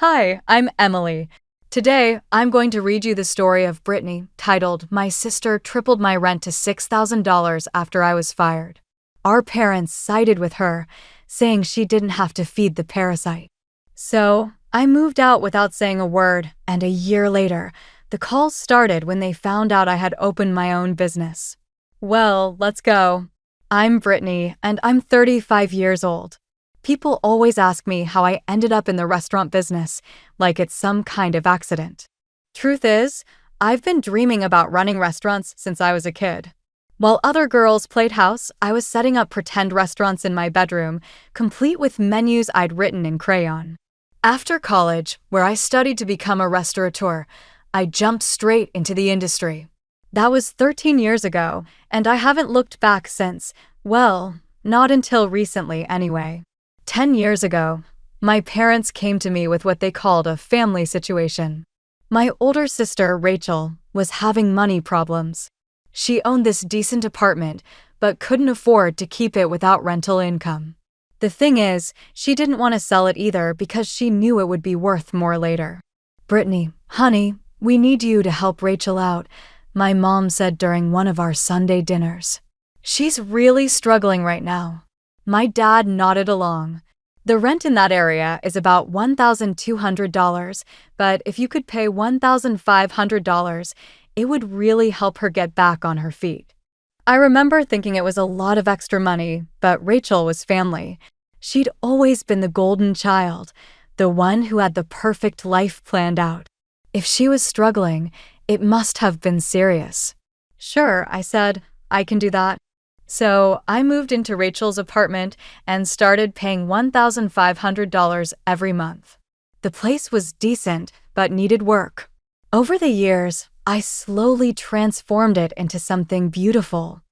Hi, I'm Emily. Today, I'm going to read you the story of Brittany, titled My Sister Tripled My Rent to $6,000 After I Was Fired. Our parents sided with her, saying she didn't have to feed the parasite. So, I moved out without saying a word, and a year later, the calls started when they found out I had opened my own business. Well, let's go. I'm Brittany, and I'm 35 years old. People always ask me how I ended up in the restaurant business, like it's some kind of accident. Truth is, I've been dreaming about running restaurants since I was a kid. While other girls played house, I was setting up pretend restaurants in my bedroom, complete with menus I'd written in crayon. After college, where I studied to become a restaurateur, I jumped straight into the industry. That was 13 years ago, and I haven't looked back since, well, not until recently anyway. 10 years ago, my parents came to me with what they called a family situation. My older sister, Rachel, was having money problems. She owned this decent apartment, but couldn't afford to keep it without rental income. The thing is, she didn't want to sell it either because she knew it would be worth more later. "Brittany, honey, we need you to help Rachel out," my mom said during one of our Sunday dinners. "She's really struggling right now." My dad nodded along. The rent in that area is about $1,200, but if you could pay $1,500, it would really help her get back on her feet. I remember thinking it was a lot of extra money, but Rachel was family. She'd always been the golden child, the one who had the perfect life planned out. If she was struggling, it must have been serious. "Sure," I said, "I can do that." So I moved into Rachel's apartment and started paying $1,500 every month. The place was decent, but needed work. Over the years, I slowly transformed it into something beautiful.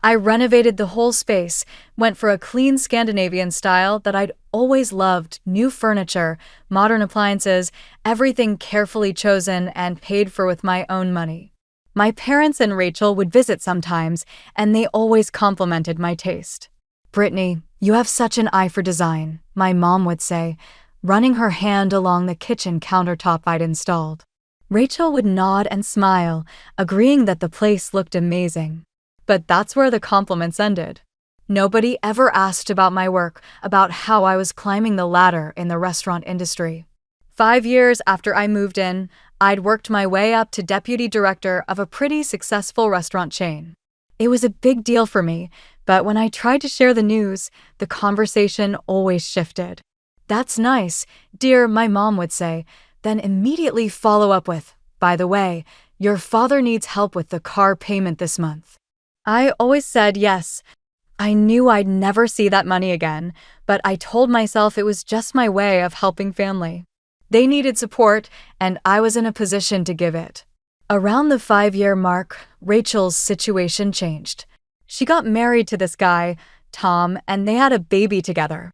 I renovated the whole space, went for a clean Scandinavian style that I'd always loved, new furniture, modern appliances, everything carefully chosen and paid for with my own money. My parents and Rachel would visit sometimes, and they always complimented my taste. "Brittany, you have such an eye for design," my mom would say, running her hand along the kitchen countertop I'd installed. Rachel would nod and smile, agreeing that the place looked amazing. But that's where the compliments ended. Nobody ever asked about my work, about how I was climbing the ladder in the restaurant industry. 5 years after I moved in, I'd worked my way up to deputy director of a pretty successful restaurant chain. It was a big deal for me, but when I tried to share the news, the conversation always shifted. "That's nice, dear," my mom would say, then immediately follow up with, "By the way, your father needs help with the car payment this month." I always said yes. I knew I'd never see that money again, but I told myself it was just my way of helping family. They needed support, and I was in a position to give it. Around the 5-year mark, Rachel's situation changed. She got married to this guy, Tom, and they had a baby together.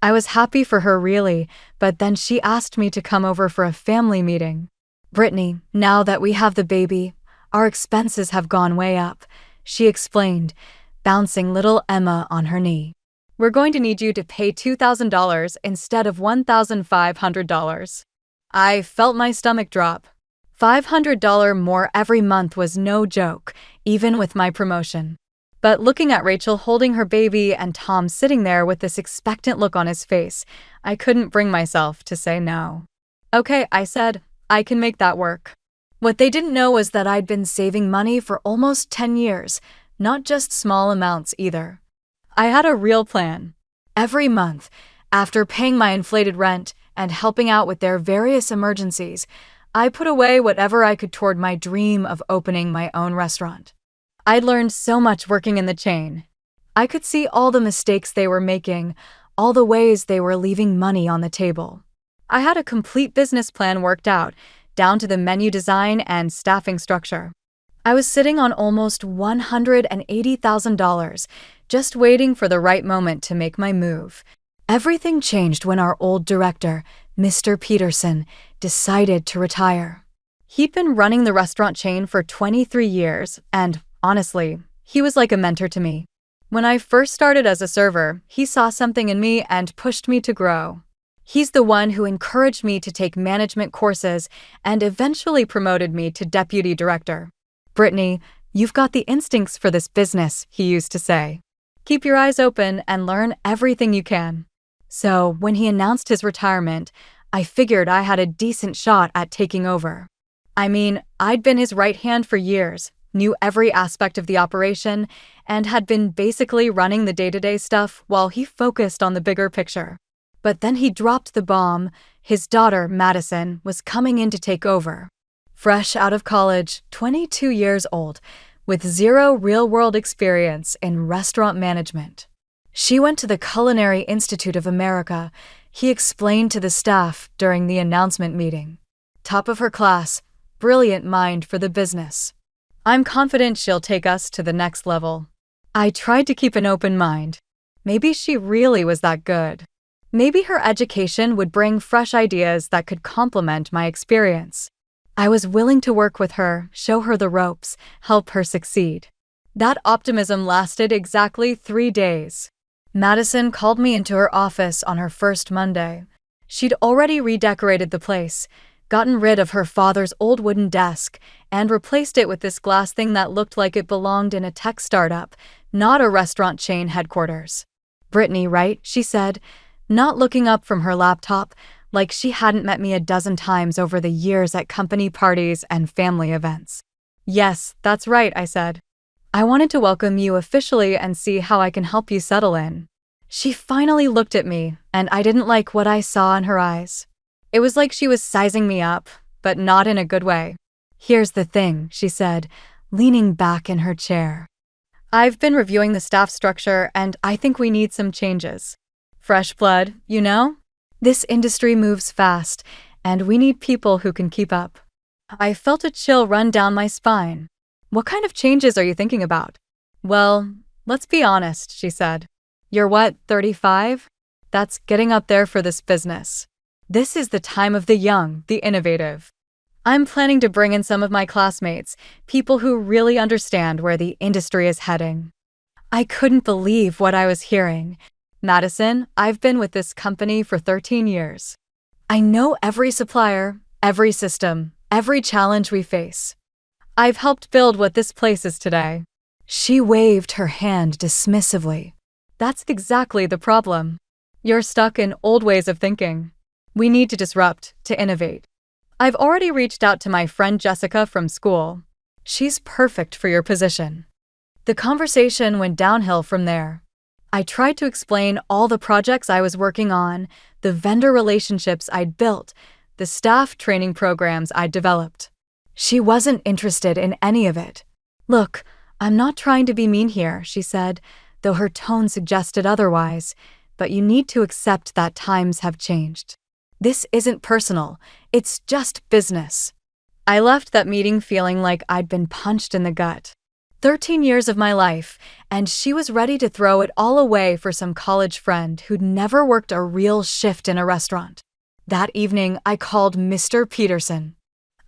I was happy for her, really, but then she asked me to come over for a family meeting. "Brittany, now that we have the baby, our expenses have gone way up," she explained, bouncing little Emma on her knee. "We're going to need you to pay $2,000 instead of $1,500. I felt my stomach drop. $500 more every month was no joke, even with my promotion. But looking at Rachel holding her baby and Tom sitting there with this expectant look on his face, I couldn't bring myself to say no. "Okay," I said, "I can make that work." What they didn't know was that I'd been saving money for almost 10 years, not just small amounts either. I had a real plan. Every month, after paying my inflated rent and helping out with their various emergencies, I put away whatever I could toward my dream of opening my own restaurant. I'd learned so much working in the chain. I could see all the mistakes they were making, all the ways they were leaving money on the table. I had a complete business plan worked out, down to the menu design and staffing structure. I was sitting on almost $180,000, just waiting for the right moment to make my move. Everything changed when our old director, Mr. Peterson, decided to retire. He'd been running the restaurant chain for 23 years, and honestly, he was like a mentor to me. When I first started as a server, he saw something in me and pushed me to grow. He's the one who encouraged me to take management courses and eventually promoted me to deputy director. Brittany, you've got the instincts for this business, he used to say. Keep your eyes open and learn everything you can. So, when he announced his retirement, I figured I had a decent shot at taking over. I mean, I'd been his right hand for years, knew every aspect of the operation, and had been basically running the day-to-day stuff while he focused on the bigger picture. But then he dropped the bomb. His daughter, Madison, was coming in to take over. Fresh out of college, 22 years old, with zero real-world experience in restaurant management. She went to the Culinary Institute of America, he explained to the staff during the announcement meeting. Top of her class, brilliant mind for the business. I'm confident she'll take us to the next level. I tried to keep an open mind. Maybe she really was that good. Maybe her education would bring fresh ideas that could complement my experience. I was willing to work with her, show her the ropes, help her succeed. That optimism lasted exactly 3 days. Madison called me into her office on her first Monday. She'd already redecorated the place, gotten rid of her father's old wooden desk, and replaced it with this glass thing that looked like it belonged in a tech startup, not a restaurant chain headquarters. Brittany, right? She said, not looking up from her laptop, like she hadn't met me a dozen times over the years at company parties and family events. Yes, that's right, I said. I wanted to welcome you officially and see how I can help you settle in. She finally looked at me, and I didn't like what I saw in her eyes. It was like she was sizing me up, but not in a good way. Here's the thing, she said, leaning back in her chair. I've been reviewing the staff structure, and I think we need some changes. Fresh blood, you know? This industry moves fast, and we need people who can keep up. I felt a chill run down my spine. What kind of changes are you thinking about? Well, let's be honest, she said. You're what, 35? That's getting up there for this business. This is the time of the young, the innovative. I'm planning to bring in some of my classmates, people who really understand where the industry is heading. I couldn't believe what I was hearing. Madison, I've been with this company for 13 years. I know every supplier, every system, every challenge we face. I've helped build what this place is today. She waved her hand dismissively. That's exactly the problem. You're stuck in old ways of thinking. We need to disrupt, to innovate. I've already reached out to my friend Jessica from school. She's perfect for your position. The conversation went downhill from there. I tried to explain all the projects I was working on, the vendor relationships I'd built, the staff training programs I'd developed. She wasn't interested in any of it. Look, I'm not trying to be mean here, she said, though her tone suggested otherwise, but you need to accept that times have changed. This isn't personal, it's just business. I left that meeting feeling like I'd been punched in the gut. 13 years of my life, and she was ready to throw it all away for some college friend who'd never worked a real shift in a restaurant. That evening, I called Mr. Peterson.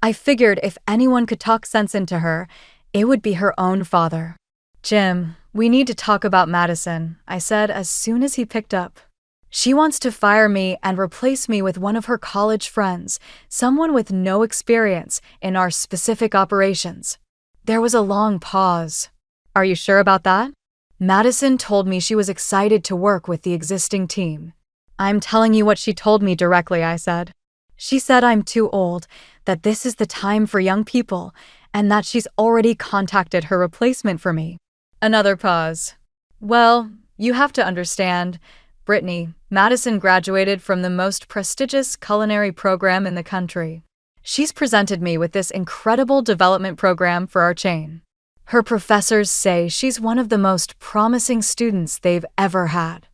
I figured if anyone could talk sense into her, it would be her own father. Jim, we need to talk about Madison, I said as soon as he picked up. She wants to fire me and replace me with one of her college friends, someone with no experience in our specific operations. There was a long pause. Are you sure about that? Madison told me she was excited to work with the existing team. I'm telling you what she told me directly, I said. She said I'm too old, that this is the time for young people, and that she's already contacted her replacement for me. Another pause. Well, you have to understand, Brittany, Madison graduated from the most prestigious culinary program in the country. She's presented me with this incredible development program for our chain. Her professors say she's one of the most promising students they've ever had.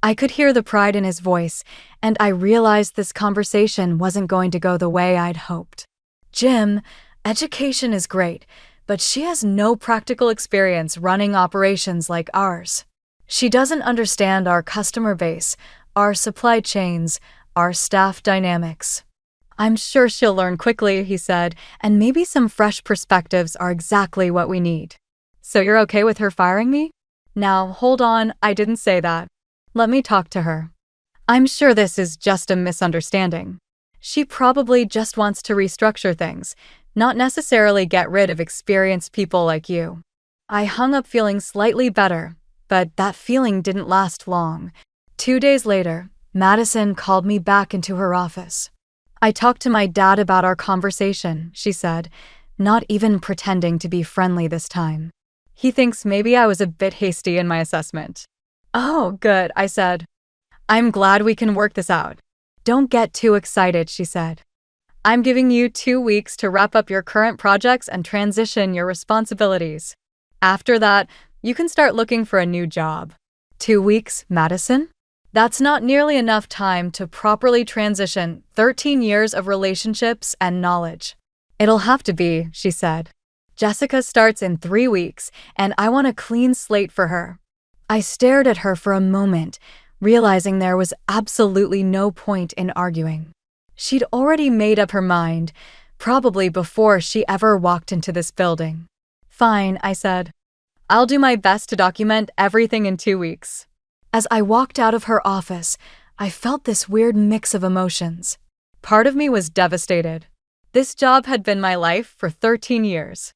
I could hear the pride in his voice, and I realized this conversation wasn't going to go the way I'd hoped. Jim, education is great, but she has no practical experience running operations like ours. She doesn't understand our customer base, our supply chains, our staff dynamics. I'm sure she'll learn quickly, he said, and maybe some fresh perspectives are exactly what we need. So you're okay with her firing me? Now, hold on, I didn't say that. Let me talk to her. I'm sure this is just a misunderstanding. She probably just wants to restructure things, not necessarily get rid of experienced people like you. I hung up feeling slightly better, but that feeling didn't last long. 2 days later, Madison called me back into her office. I talked to my dad about our conversation, she said, not even pretending to be friendly this time. He thinks maybe I was a bit hasty in my assessment. Oh, good, I said. I'm glad we can work this out. Don't get too excited, she said. I'm giving you 2 weeks to wrap up your current projects and transition your responsibilities. After that, you can start looking for a new job. 2 weeks, Madison? That's not nearly enough time to properly transition 13 years of relationships and knowledge. It'll have to be, she said. Jessica starts in 3 weeks, and I want a clean slate for her. I stared at her for a moment, realizing there was absolutely no point in arguing. She'd already made up her mind, probably before she ever walked into this building. Fine, I said. I'll do my best to document everything in 2 weeks. As I walked out of her office, I felt this weird mix of emotions. Part of me was devastated. This job had been my life for 13 years.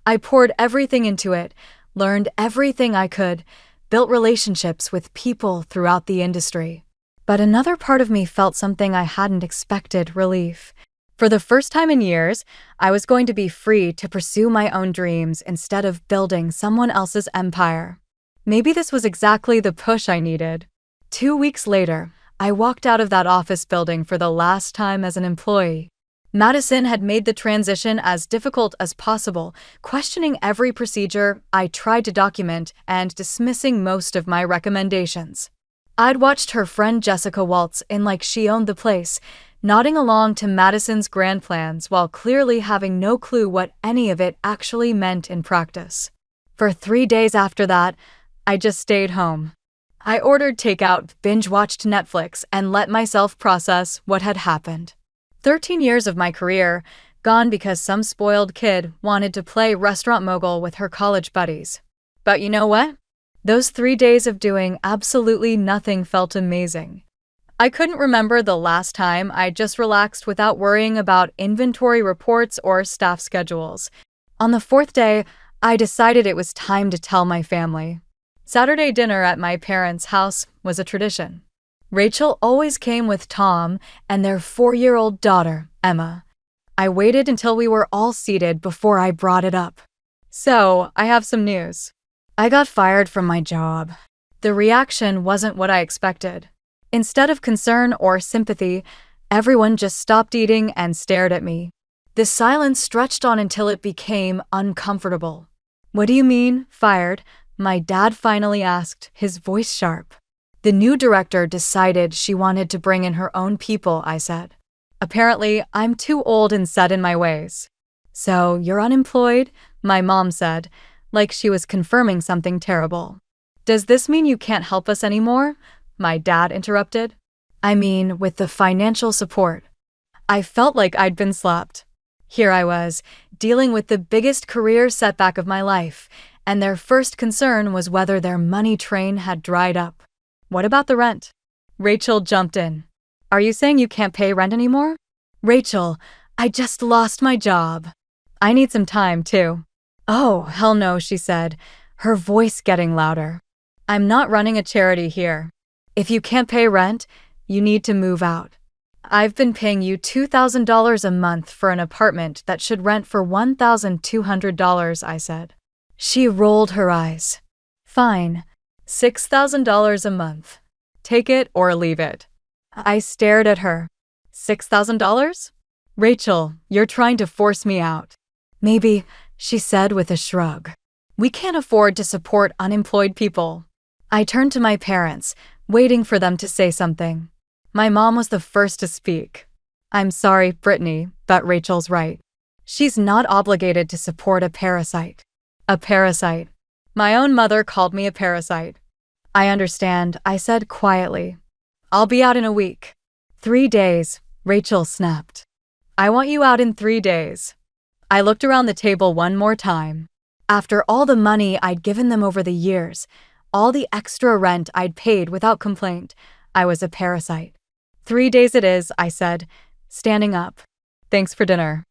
I poured everything into it, learned everything I could, built relationships with people throughout the industry. But another part of me felt something I hadn't expected: relief. For the first time in years, I was going to be free to pursue my own dreams instead of building someone else's empire. Maybe this was exactly the push I needed. 2 weeks later, I walked out of that office building for the last time as an employee. Madison had made the transition as difficult as possible, questioning every procedure I tried to document and dismissing most of my recommendations. I'd watched her friend Jessica waltz in like she owned the place, nodding along to Madison's grand plans while clearly having no clue what any of it actually meant in practice. For 3 days after that, I just stayed home. I ordered takeout, binge-watched Netflix, and let myself process what had happened. 13 years of my career, gone because some spoiled kid wanted to play restaurant mogul with her college buddies. But you know what? Those 3 days of doing absolutely nothing felt amazing. I couldn't remember the last time I just relaxed without worrying about inventory reports or staff schedules. On the 4th day, I decided it was time to tell my family. Saturday dinner at my parents' house was a tradition. Rachel always came with Tom and their 4-year-old daughter, Emma. I waited until we were all seated before I brought it up. So, I have some news. I got fired from my job. The reaction wasn't what I expected. Instead of concern or sympathy, everyone just stopped eating and stared at me. The silence stretched on until it became uncomfortable. What do you mean, fired? My dad finally asked, his voice sharp. The new director decided she wanted to bring in her own people, I said. Apparently, I'm too old and set in my ways. So, you're unemployed? My mom said, like she was confirming something terrible. Does this mean you can't help us anymore? My dad interrupted. I mean, with the financial support. I felt like I'd been slapped. Here I was, dealing with the biggest career setback of my life, and their first concern was whether their money train had dried up. What about the rent? Rachel jumped in. Are you saying you can't pay rent anymore? Rachel, I just lost my job. I need some time, too. Oh, hell no, she said, her voice getting louder. I'm not running a charity here. If you can't pay rent, you need to move out. I've been paying you $2,000 a month for an apartment that should rent for $1,200, I said. She rolled her eyes. Fine, $6,000 a month. Take it or leave it. I stared at her. $6,000? Rachel, you're trying to force me out. Maybe, she said with a shrug. We can't afford to support unemployed people. I turned to my parents, waiting for them to say something. My mom was the first to speak. I'm sorry, Brittany, but Rachel's right. She's not obligated to support a parasite. A parasite. My own mother called me a parasite. I understand, I said quietly. I'll be out in a week. 3 days, Rachel snapped. I want you out in 3 days. I looked around the table one more time. After all the money I'd given them over the years, all the extra rent I'd paid without complaint, I was a parasite. 3 days it is, I said, standing up. Thanks for dinner.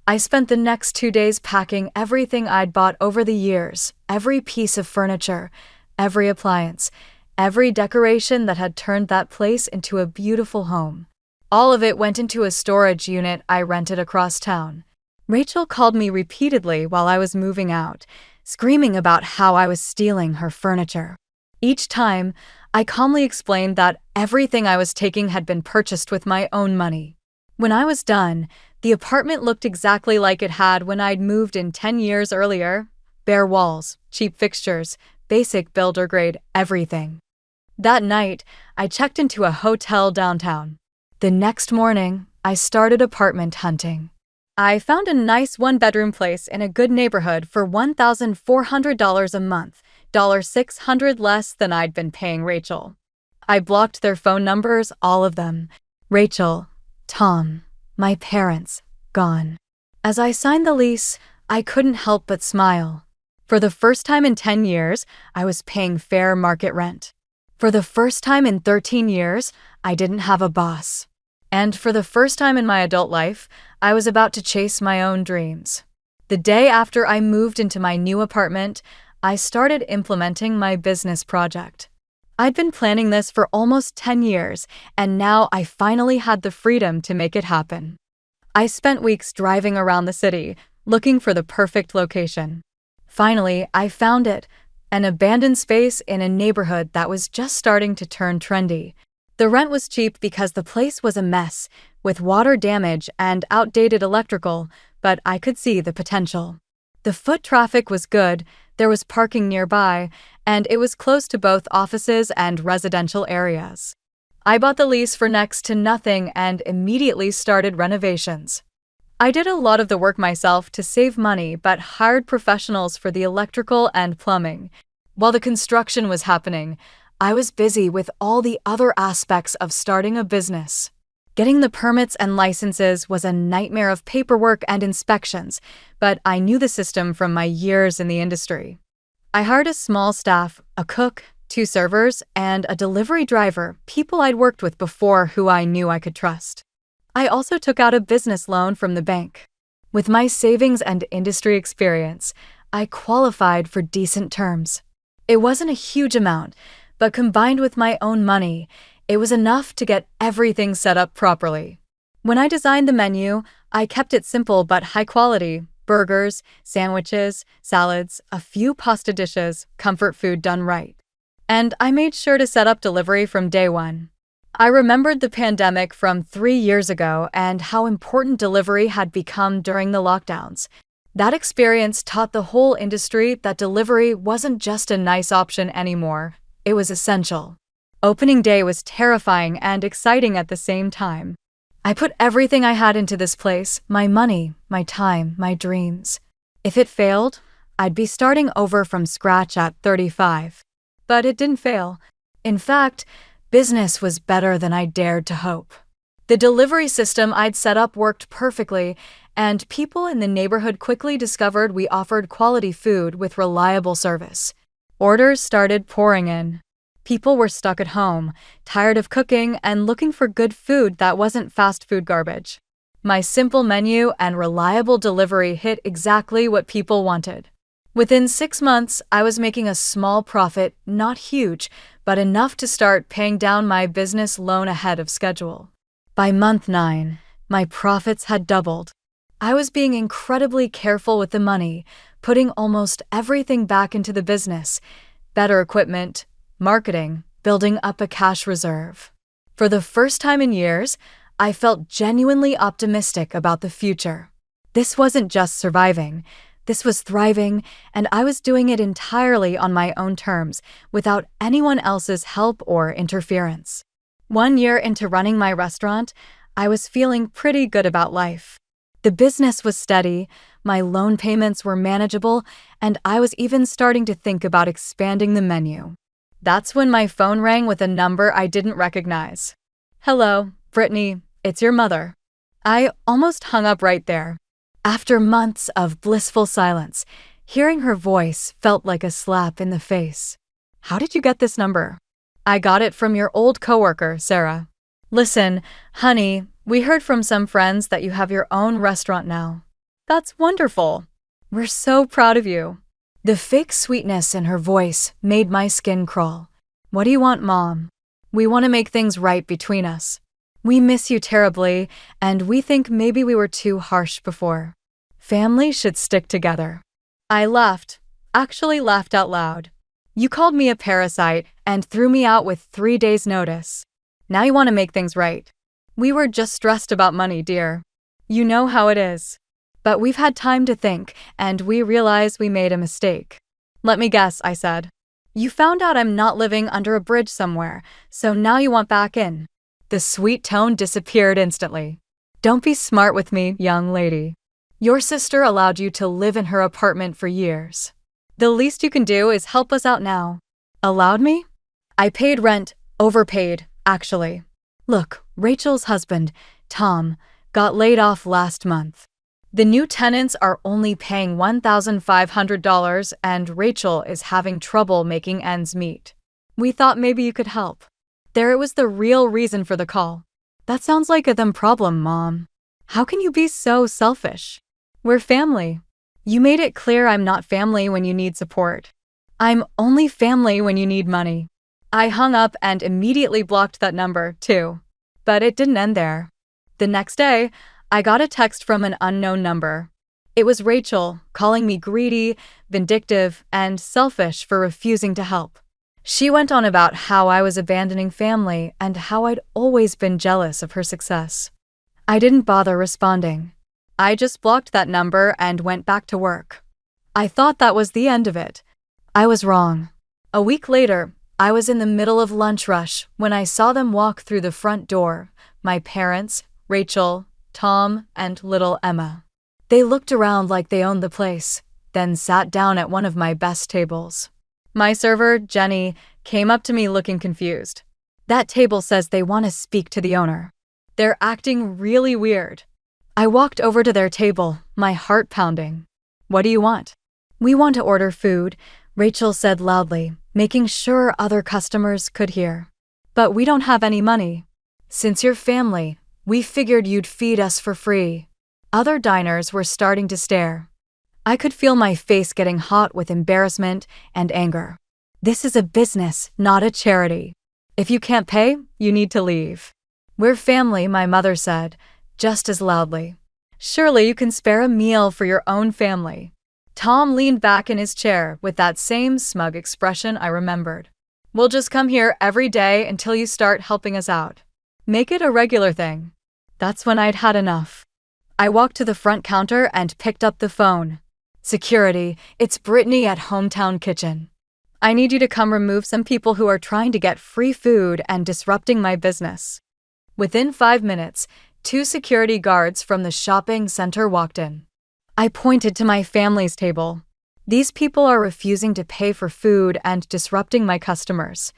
I spent the next 2 days packing everything I'd bought over the years, every piece of furniture, every appliance, every decoration that had turned that place into a beautiful home. All of it went into a storage unit I rented across town. Rachel called me repeatedly while I was moving out, screaming about how I was stealing her furniture. Each time, I calmly explained that everything I was taking had been purchased with my own money. When I was done, the apartment looked exactly like it had when I'd moved in 10 years earlier. Bare walls, cheap fixtures, basic builder-grade everything. That night, I checked into a hotel downtown. The next morning, I started apartment hunting. I found a nice one-bedroom place in a good neighborhood for $1,400 a month, $600 less than I'd been paying Rachel. I blocked their phone numbers, all of them. Rachel, Tom, my parents, gone. As I signed the lease, I couldn't help but smile. For the first time in 10 years, I was paying fair market rent. For the first time in 13 years, I didn't have a boss. And for the first time in my adult life, I was about to chase my own dreams. The day after I moved into my new apartment, I started implementing my business project. I'd been planning this for almost 10 years, and now I finally had the freedom to make it happen. I spent weeks driving around the city, looking for the perfect location. Finally, I found it, an abandoned space in a neighborhood that was just starting to turn trendy. The rent was cheap because the place was a mess, with water damage and outdated electrical, but I could see the potential. The foot traffic was good, there was parking nearby, and it was close to both offices and residential areas. I bought the lease for next to nothing and immediately started renovations. I did a lot of the work myself to save money but hired professionals for the electrical and plumbing. While the construction was happening, I was busy with all the other aspects of starting a business. Getting the permits and licenses was a nightmare of paperwork and inspections, but I knew the system from my years in the industry. I hired a small staff, a cook, 2 servers, and a delivery driver, people I'd worked with before who I knew I could trust. I also took out a business loan from the bank. With my savings and industry experience, I qualified for decent terms. It wasn't a huge amount, but combined with my own money, it was enough to get everything set up properly. When I designed the menu, I kept it simple but high quality: burgers, sandwiches, salads, a few pasta dishes, comfort food done right. And I made sure to set up delivery from day one. I remembered the pandemic from 3 years ago and how important delivery had become during the lockdowns. That experience taught the whole industry that delivery wasn't just a nice option anymore, it was essential. Opening day was terrifying and exciting at the same time. I put everything I had into this place, my money, my time, my dreams. If it failed, I'd be starting over from scratch at 35. But it didn't fail. In fact, business was better than I dared to hope. The delivery system I'd set up worked perfectly, and people in the neighborhood quickly discovered we offered quality food with reliable service. Orders started pouring in. People were stuck at home, tired of cooking and looking for good food that wasn't fast food garbage. My simple menu and reliable delivery hit exactly what people wanted. Within 6 months, I was making a small profit, not huge, but enough to start paying down my business loan ahead of schedule. By month 9, my profits had doubled. I was being incredibly careful with the money, putting almost everything back into the business: better equipment, marketing, building up a cash reserve. For the first time in years, I felt genuinely optimistic about the future. This wasn't just surviving, this was thriving, and I was doing it entirely on my own terms, without anyone else's help or interference. 1 year into running my restaurant, I was feeling pretty good about life. The business was steady, my loan payments were manageable, and I was even starting to think about expanding the menu. That's when my phone rang with a number I didn't recognize. "Hello, Brittany, it's your mother." I almost hung up right there. After months of blissful silence, hearing her voice felt like a slap in the face. "How did you get this number?" I got it from your old coworker, Sarah. Listen, honey, we heard from some friends that you have your own restaurant now. That's wonderful. We're so proud of you. The fake sweetness in her voice made my skin crawl. What do you want, Mom? We want to make things right between us. We miss you terribly, and we think maybe we were too harsh before. Family should stick together. I laughed, actually laughed out loud. You called me a parasite and threw me out with 3 days' notice. Now you want to make things right. We were just stressed about money, dear. You know how it is. But we've had time to think, and we realize we made a mistake. Let me guess, I said. You found out I'm not living under a bridge somewhere, so now you want back in. The sweet tone disappeared instantly. Don't be smart with me, young lady. Your sister allowed you to live in her apartment for years. The least you can do is help us out now. Allowed me? I paid rent, overpaid, actually. Look, Rachel's husband, Tom, got laid off last month. The new tenants are only paying $1,500 and Rachel is having trouble making ends meet. We thought maybe you could help. There it was, the real reason for the call. That sounds like a them problem, Mom. How can you be so selfish? We're family. You made it clear I'm not family when you need support. I'm only family when you need money. I hung up and immediately blocked that number, too. But it didn't end there. The next day, I got a text from an unknown number. It was Rachel, calling me greedy, vindictive, and selfish for refusing to help. She went on about how I was abandoning family and how I'd always been jealous of her success. I didn't bother responding. I just blocked that number and went back to work. I thought that was the end of it. I was wrong. A week later, I was in the middle of lunch rush when I saw them walk through the front door, my parents, Rachel, Tom, and little Emma. They looked around like they owned the place, then sat down at one of my best tables. My server, Jenny, came up to me looking confused. That table says they want to speak to the owner. They're acting really weird. I walked over to their table, my heart pounding. What do you want? We want to order food, Rachel said loudly, making sure other customers could hear. But we don't have any money. Since you're family, we figured you'd feed us for free. Other diners were starting to stare. I could feel my face getting hot with embarrassment and anger. This is a business, not a charity. If you can't pay, you need to leave. We're family, my mother said, just as loudly. Surely you can spare a meal for your own family. Tom leaned back in his chair with that same smug expression I remembered. We'll just come here every day until you start helping us out. Make it a regular thing. That's when I'd had enough. I walked to the front counter and picked up the phone. Security, it's Brittany at Hometown Kitchen. I need you to come remove some people who are trying to get free food and disrupting my business. Within 5 minutes, 2 security guards from the shopping center walked in. I pointed to my family's table. These people are refusing to pay for food and disrupting my customers.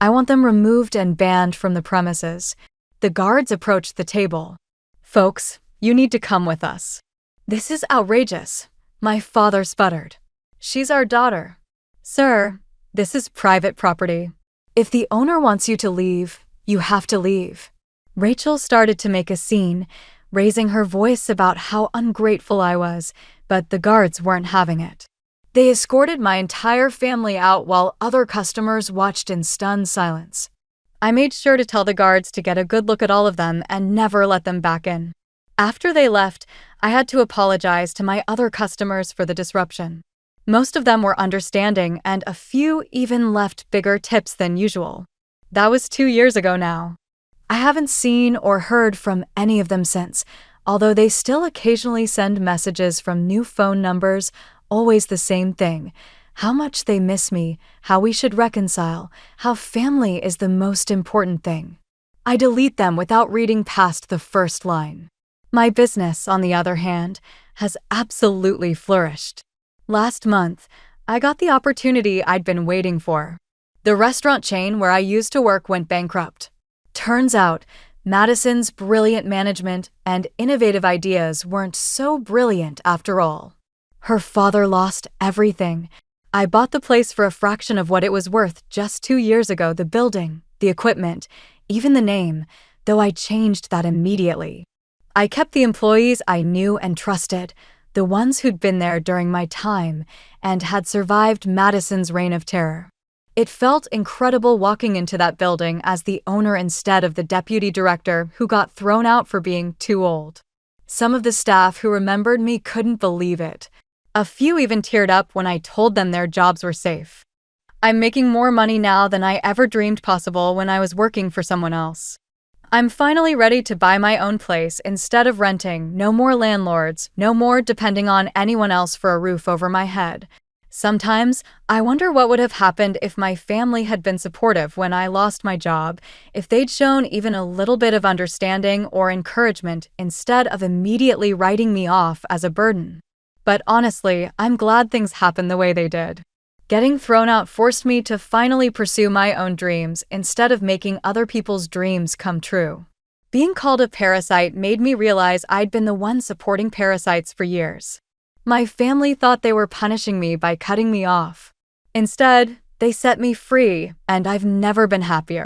I want them removed and banned from the premises. The guards approached the table. Folks, you need to come with us. This is outrageous. My father sputtered. She's our daughter. Sir, this is private property. If the owner wants you to leave, you have to leave. Rachel started to make a scene, raising her voice about how ungrateful I was, but the guards weren't having it. They escorted my entire family out while other customers watched in stunned silence. I made sure to tell the guards to get a good look at all of them and never let them back in. After they left, I had to apologize to my other customers for the disruption. Most of them were understanding, and a few even left bigger tips than usual. That was 2 years ago now. I haven't seen or heard from any of them since, although they still occasionally send messages from new phone numbers, always the same thing: how much they miss me, how we should reconcile, how family is the most important thing. I delete them without reading past the first line. My business, on the other hand, has absolutely flourished. Last month, I got the opportunity I'd been waiting for. The restaurant chain where I used to work went bankrupt. Turns out, Madison's brilliant management and innovative ideas weren't so brilliant after all. Her father lost everything. I bought the place for a fraction of what it was worth just 2 years ago. The building, the equipment, even the name, though I changed that immediately. I kept the employees I knew and trusted, the ones who'd been there during my time and had survived Madison's reign of terror. It felt incredible walking into that building as the owner instead of the deputy director who got thrown out for being too old. Some of the staff who remembered me couldn't believe it. A few even teared up when I told them their jobs were safe. I'm making more money now than I ever dreamed possible when I was working for someone else. I'm finally ready to buy my own place instead of renting. No more landlords, no more depending on anyone else for a roof over my head. Sometimes, I wonder what would have happened if my family had been supportive when I lost my job, if they'd shown even a little bit of understanding or encouragement instead of immediately writing me off as a burden. But honestly, I'm glad things happened the way they did. Getting thrown out forced me to finally pursue my own dreams instead of making other people's dreams come true. Being called a parasite made me realize I'd been the one supporting parasites for years. My family thought they were punishing me by cutting me off. Instead, they set me free, and I've never been happier.